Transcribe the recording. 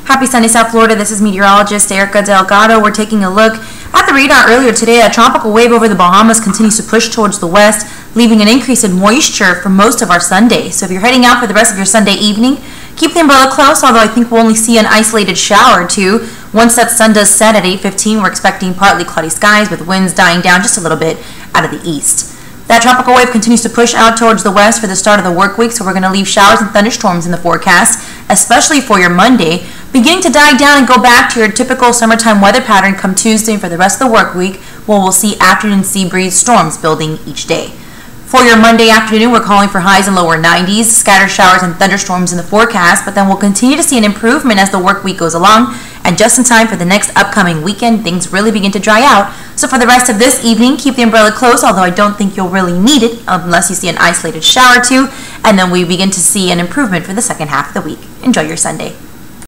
Happy Sunday, South Florida. This is meteorologist Erica Delgado. We're taking a look at the radar earlier today. A tropical wave over the Bahamas continues to push towards the west, leaving an increase in moisture for most of our Sunday. So if you're heading out for the rest of your Sunday evening, keep the umbrella close, although I think we'll only see an isolated shower or two. Once that sun does set at 8:15, we're expecting partly cloudy skies with winds dying down just a little bit out of the east. That tropical wave continues to push out towards the west for the start of the work week, so we're going to leave showers and thunderstorms in the forecast, especially for your Monday, beginning to die down and go back to your typical summertime weather pattern come Tuesday and for the rest of the work week, where we'll see afternoon sea breeze storms building each day. For your Monday afternoon, we're calling for highs in lower 90s, scattered showers and thunderstorms in the forecast, but then we'll continue to see an improvement as the work week goes along, and just in time for the next upcoming weekend, things really begin to dry out. So for the rest of this evening, keep the umbrella close, although I don't think you'll really need it unless you see an isolated shower or two, and then we begin to see an improvement for the second half of the week. Enjoy your Sunday.